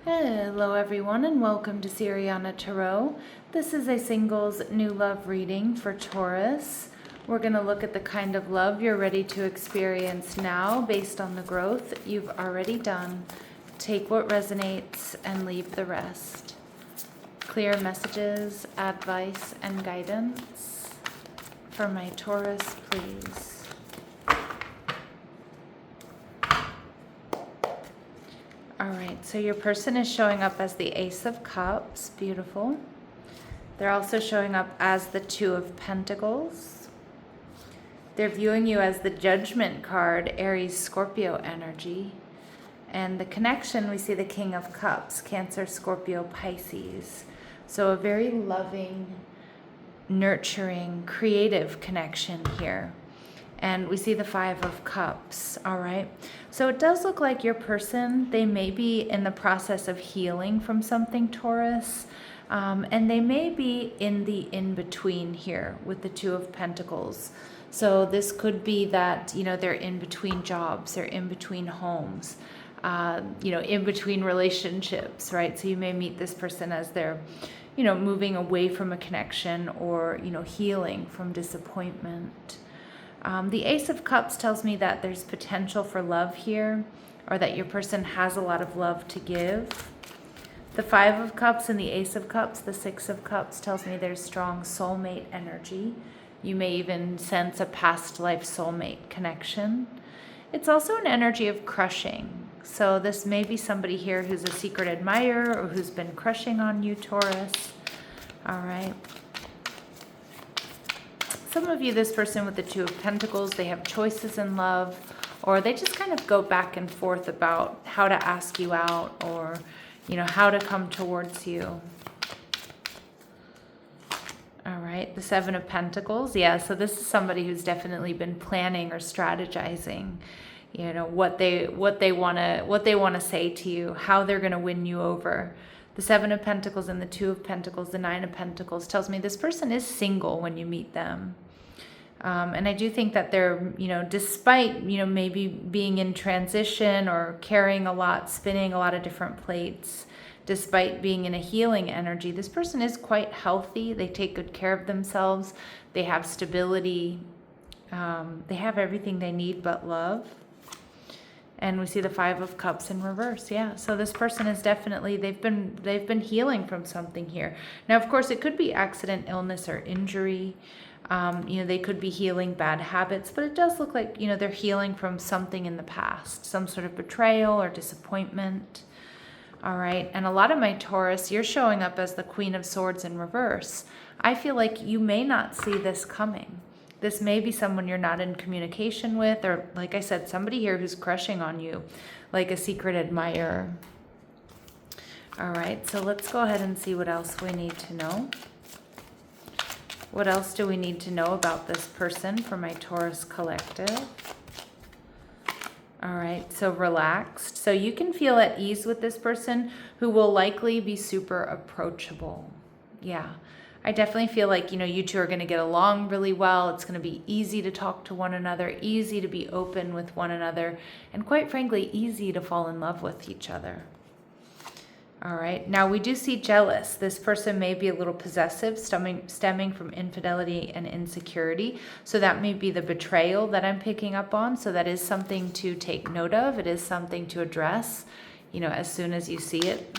Hello everyone and welcome to Siriana Tarot. This is a singles new love reading for Taurus. We're going to look at the kind of love you're ready to experience now based on the growth you've already done. Take what resonates and leave the rest. Clear messages, advice, and guidance for my Taurus, please. All right, so your person is showing up as the Ace of Cups. Beautiful. They're also showing up as the Two of Pentacles. They're viewing you as the Judgment card, Aries, Scorpio energy. And the connection, we see the King of Cups, Cancer, Scorpio, Pisces. So a very loving, nurturing, creative connection here. And we see the Five of Cups, all right? So it does look like your person, they may be in the process of healing from something, Taurus, and they may be in the in-between here with the Two of Pentacles. So this could be that, they're in between jobs, they're in between homes, in between relationships, right? So you may meet this person as they're, moving away from a connection or, healing from disappointment. The Ace of Cups tells me that there's potential for love here, or that your person has a lot of love to give. The Five of Cups and the Ace of Cups, the Six of Cups, tells me there's strong soulmate energy. You may even sense a past life soulmate connection. It's also an energy of crushing. So this may be somebody here who's a secret admirer or who's been crushing on you, Taurus. All right. Some of you, this person with the Two of Pentacles, they have choices in love, or they just kind of go back and forth about how to ask you out or, how to come towards you. All right, the Seven of Pentacles. Yeah, so this is somebody who's definitely been planning or strategizing, what they want to say to you, how they're going to win you over. The Seven of Pentacles and the Two of Pentacles, the Nine of Pentacles tells me this person is single when you meet them. And I do think that they're, despite, maybe being in transition or carrying a lot, spinning a lot of different plates, despite being in a healing energy, this person is quite healthy. They take good care of themselves. They have stability. They have everything they need but love. And we see the Five of Cups in reverse. Yeah, so this person is definitely, they've been healing from something here. Now, of course, it could be accident, illness, or injury. They could be healing bad habits, but it does look like, they're healing from something in the past, some sort of betrayal or disappointment. All right, and a lot of my Taurus, you're showing up as the Queen of Swords in reverse. I feel like you may not see this coming. This may be someone you're not in communication with, or like I said, somebody here who's crushing on you, like a secret admirer. All right, so let's go ahead and see what else we need to know. What else do we need to know about this person for my Taurus collective? All right, so relaxed. So you can feel at ease with this person who will likely be super approachable. Yeah. I definitely feel like, you two are going to get along really well. It's going to be easy to talk to one another, easy to be open with one another, and quite frankly, easy to fall in love with each other. All right. Now, we do see jealous. This person may be a little possessive, stemming from infidelity and insecurity. So that may be the betrayal that I'm picking up on. So that is something to take note of. It is something to address, as soon as you see it.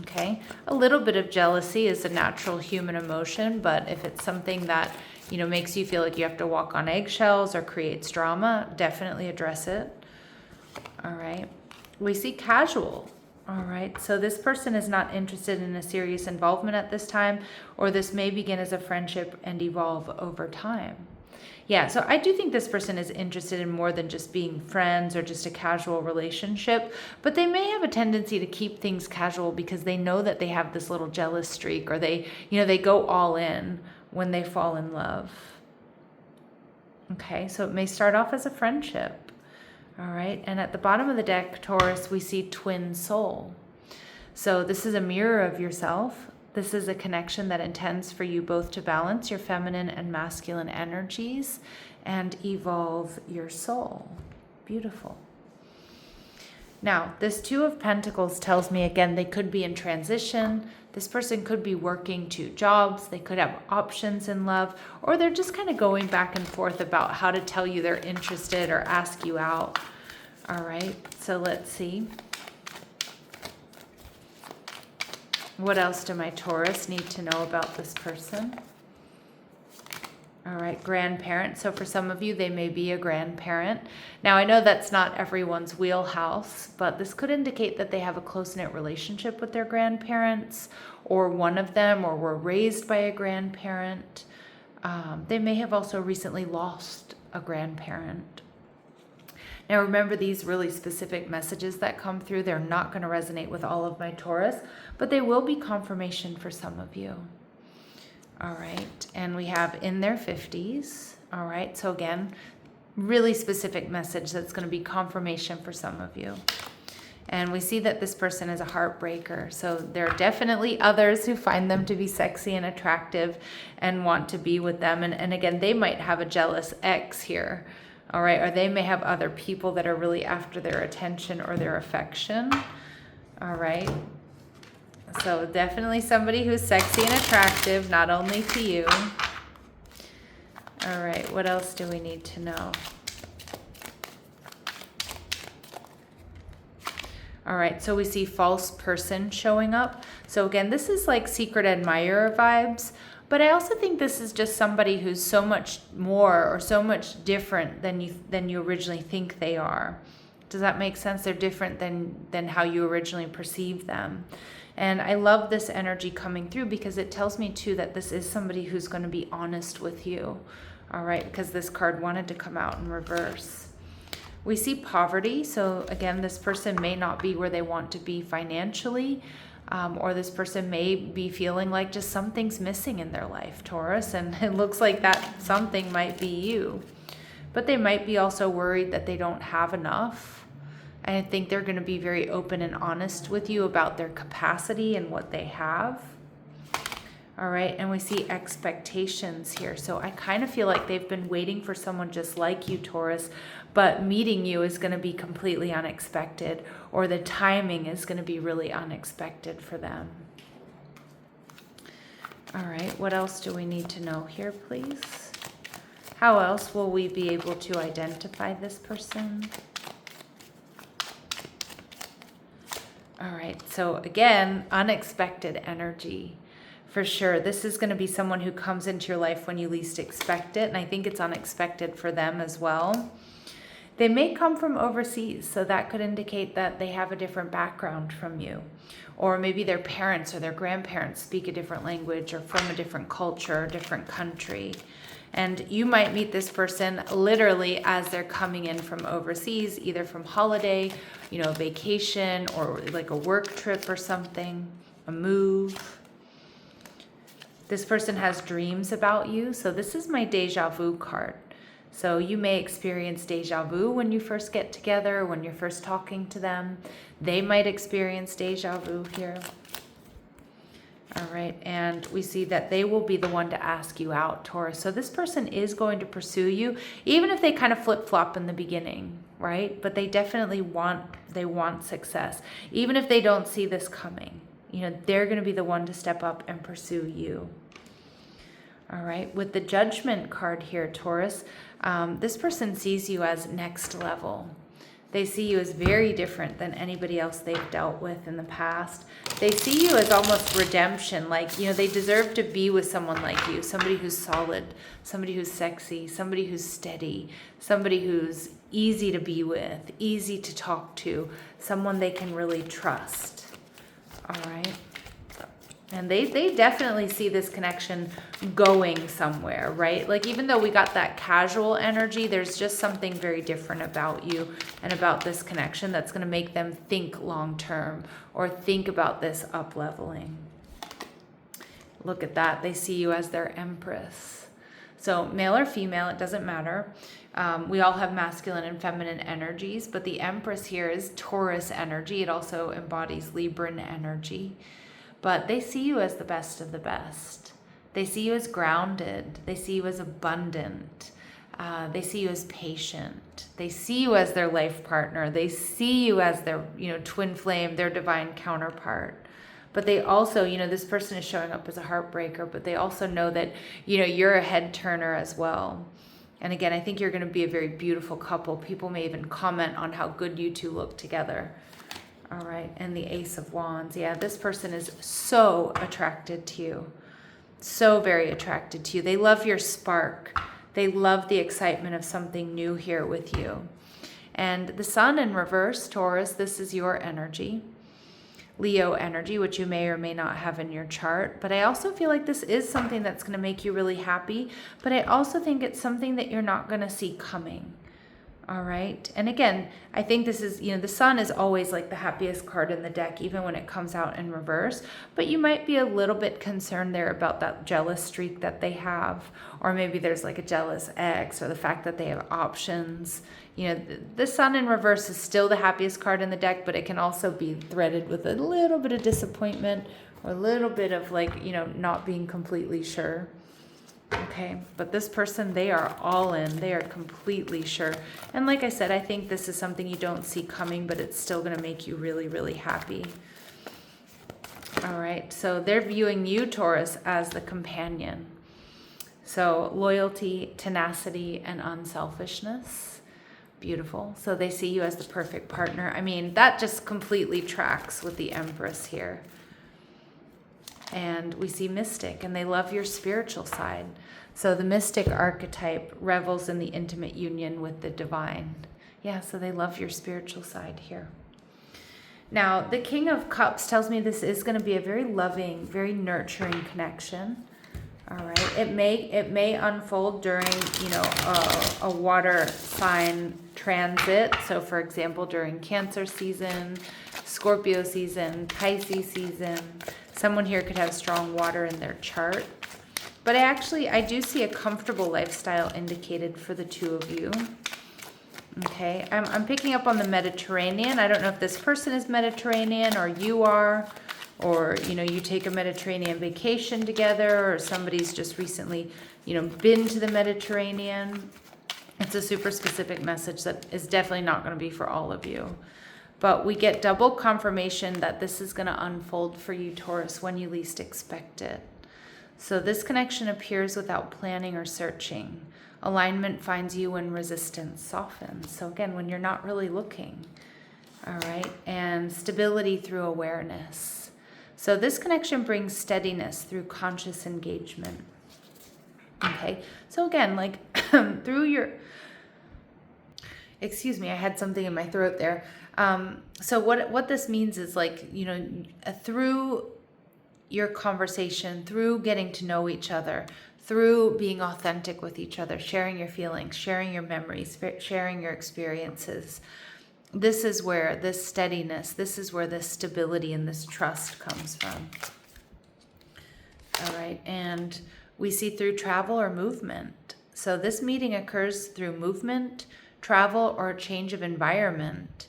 Okay, a little bit of jealousy is a natural human emotion, but if it's something that, makes you feel like you have to walk on eggshells or creates drama, definitely address it. All right, we see casual. All right, so this person is not interested in a serious involvement at this time, or this may begin as a friendship and evolve over time. Yeah, so I do think this person is interested in more than just being friends or just a casual relationship, but they may have a tendency to keep things casual because they know that they have this little jealous streak, or they go all in when they fall in love. Okay, so it may start off as a friendship. All right, and at the bottom of the deck, Taurus, we see twin soul. So this is a mirror of yourself. This is a connection that intends for you both to balance your feminine and masculine energies and evolve your soul. Beautiful. Now, this Two of Pentacles tells me, again, they could be in transition. This person could be working two jobs. They could have options in love, or they're just kind of going back and forth about how to tell you they're interested or ask you out. All right, so let's see. What else do my Taurus need to know about this person? All right, grandparent. So for some of you, they may be a grandparent. Now, I know that's not everyone's wheelhouse, but this could indicate that they have a close-knit relationship with their grandparents, or one of them, or were raised by a grandparent. They may have also recently lost a grandparent. Now, remember, these really specific messages that come through, they're not going to resonate with all of my Taurus, but they will be confirmation for some of you. All right, and we have in their 50s. All right, so again, really specific message that's going to be confirmation for some of you. And we see that this person is a heartbreaker. So there are definitely others who find them to be sexy and attractive and want to be with them. And again, they might have a jealous ex here. All right, or they may have other people that are really after their attention or their affection. All right. So definitely somebody who's sexy and attractive, not only to you. All right, what else do we need to know? All right, so we see false person showing up. So again, this is like secret admirer vibes, but I also think this is just somebody who's so much more or so much different than you originally think they are. Does that make sense? They're different than how you originally perceive them. And I love this energy coming through because it tells me too that this is somebody who's going to be honest with you. All right, because this card wanted to come out in reverse. We see poverty. So again, this person may not be where they want to be financially, or this person may be feeling like just something's missing in their life, Taurus, and it looks like that something might be you. But they might be also worried that they don't have enough. And I think they're going to be very open and honest with you about their capacity and what they have. All right, and we see expectations here. So I kind of feel like they've been waiting for someone just like you, Taurus, but meeting you is going to be completely unexpected, or the timing is going to be really unexpected for them. All right, what else do we need to know here, please? How else will we be able to identify this person? All right, so again, unexpected energy. For sure, this is going to be someone who comes into your life when you least expect it, and I think it's unexpected for them as well. They may come from overseas, so that could indicate that they have a different background from you. Or maybe their parents or their grandparents speak a different language or from a different culture, a different country. And you might meet this person literally as they're coming in from overseas, either from holiday, vacation, or like a work trip or something, a move. This person has dreams about you. So this is my deja vu card. So you may experience deja vu when you first get together, when you're first talking to them. They might experience deja vu here. All right, and we see that they will be the one to ask you out, Taurus. So this person is going to pursue you, even if they kind of flip-flop in the beginning, right? But they definitely want success. Even if they don't see this coming, they're going to be the one to step up and pursue you. All right, with the Judgment card here, Taurus, this person sees you as next level. They see you as very different than anybody else they've dealt with in the past. They see you as almost redemption, like, they deserve to be with someone like you, somebody who's solid, somebody who's sexy, somebody who's steady, somebody who's easy to be with, easy to talk to, someone they can really trust. All right. And they definitely see this connection going somewhere, right? Like, even though we got that casual energy, there's just something very different about you and about this connection that's going to make them think long term or think about this up leveling. Look at that. They see you as their empress. So male or female, it doesn't matter. We all have masculine and feminine energies, but the empress here is Taurus energy. It also embodies Libran energy. But they see you as the best of the best. They see you as grounded. They see you as abundant. They see you as patient. They see you as their life partner. They see you as their, twin flame, their divine counterpart. But they also, this person is showing up as a heartbreaker, but they also know that, you're a head turner as well. And again, I think you're going to be a very beautiful couple. People may even comment on how good you two look together. All right. And the Ace of Wands. Yeah, this person is so attracted to you. So very attracted to you. They love your spark. They love the excitement of something new here with you. And the Sun in reverse, Taurus, this is your energy. Leo energy, which you may or may not have in your chart. But I also feel like this is something that's going to make you really happy. But I also think it's something that you're not going to see coming. All right. And again, I think this is, the Sun is always like the happiest card in the deck, even when it comes out in reverse. But you might be a little bit concerned there about that jealous streak that they have. Or maybe there's like a jealous ex, or the fact that they have options. The Sun in reverse is still the happiest card in the deck, but it can also be threaded with a little bit of disappointment, or a little bit of like, not being completely sure. Okay, but this person, they are all in. They are completely sure. And like I said, I think this is something you don't see coming, but it's still going to make you really, really happy. All right, so they're viewing you, Taurus, as the companion. So loyalty, tenacity, and unselfishness. Beautiful. So they see you as the perfect partner. I mean, that just completely tracks with the Empress here. And we see mystic, and they love your spiritual side. So the mystic archetype revels in the intimate union with the divine. Yeah, so they love your spiritual side here. Now, the King of Cups tells me this is going to be a very loving, very nurturing connection. All right. It may unfold during, a water sign transit. So, for example, during Cancer season, Scorpio season, Pisces season. Someone here could have strong water in their chart. But I do see a comfortable lifestyle indicated for the two of you. Okay, I'm picking up on the Mediterranean. I don't know if this person is Mediterranean, or you are, or, you take a Mediterranean vacation together, or somebody's just recently, been to the Mediterranean. It's a super specific message that is definitely not going to be for all of you. But we get double confirmation that this is going to unfold for you, Taurus, when you least expect it. So this connection appears without planning or searching. Alignment finds you when resistance softens. So again, when you're not really looking. All right. And stability through awareness. So this connection brings steadiness through conscious engagement. Okay. So again, like through your... Excuse me, I had something in my throat there. So what this means is like, through your conversation, through getting to know each other, through being authentic with each other, sharing your feelings, sharing your memories, sharing your experiences, this is where this steadiness, this is where this stability and this trust comes from. All right, and we see through travel or movement. So this meeting occurs through movement, travel, or a change of environment.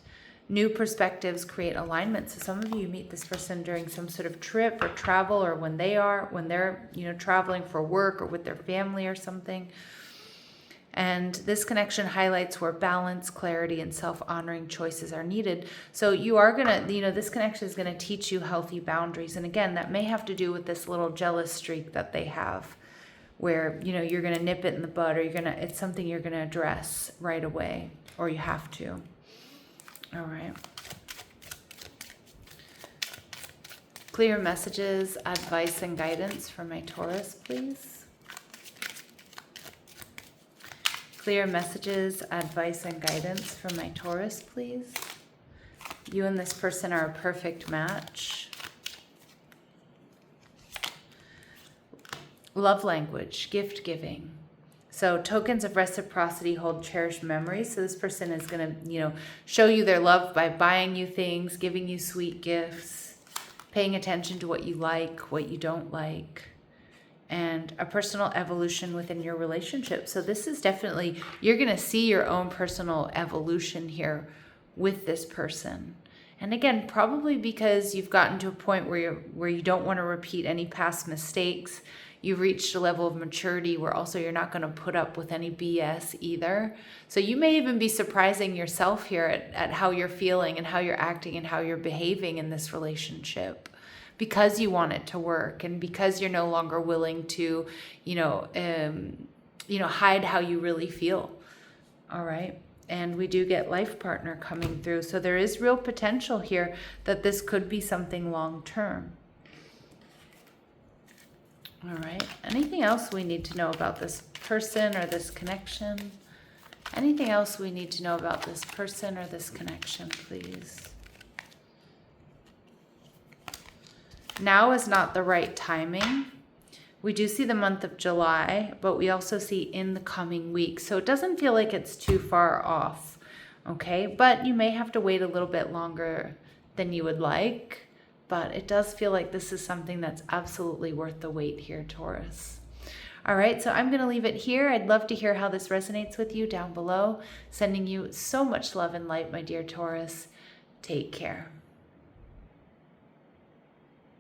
New perspectives create alignment. So some of you meet this person during some sort of trip or travel, or when they're traveling for work or with their family or something. And this connection highlights where balance, clarity, and self-honoring choices are needed. So you are gonna, this connection is gonna teach you healthy boundaries. And again, that may have to do with this little jealous streak that they have, where you're gonna nip it in the bud, or it's something you're gonna address right away, or you have to. All right. Clear messages, advice, and guidance for my Taurus, please. Clear messages, advice, and guidance for my Taurus, please. You and this person are a perfect match. Love language, gift giving. So tokens of reciprocity hold cherished memories. So this person is going to, show you their love by buying you things, giving you sweet gifts, paying attention to what you like, what you don't like, and a personal evolution within your relationship. So this is definitely, you're going to see your own personal evolution here with this person. And again, probably because you've gotten to a point where you don't want to repeat any past mistakes. you've reached a level of maturity where also you're not going to put up with any BS either. So you may even be surprising yourself here at how you're feeling and how you're acting and how you're behaving in this relationship, because you want it to work and because you're no longer willing to, hide how you really feel. All right. And we do get life partner coming through. So there is real potential here that this could be something long term. All right. Anything else we need to know about this person or this connection? Anything else we need to know about this person or this connection, please? Now is not the right timing. We do see the month of July, but we also see in the coming weeks. So it doesn't feel like it's too far off, okay? But you may have to wait a little bit longer than you would like. But it does feel like this is something that's absolutely worth the wait here, Taurus. All right, so I'm going to leave it here. I'd love to hear how this resonates with you down below. Sending you so much love and light, my dear Taurus. Take care.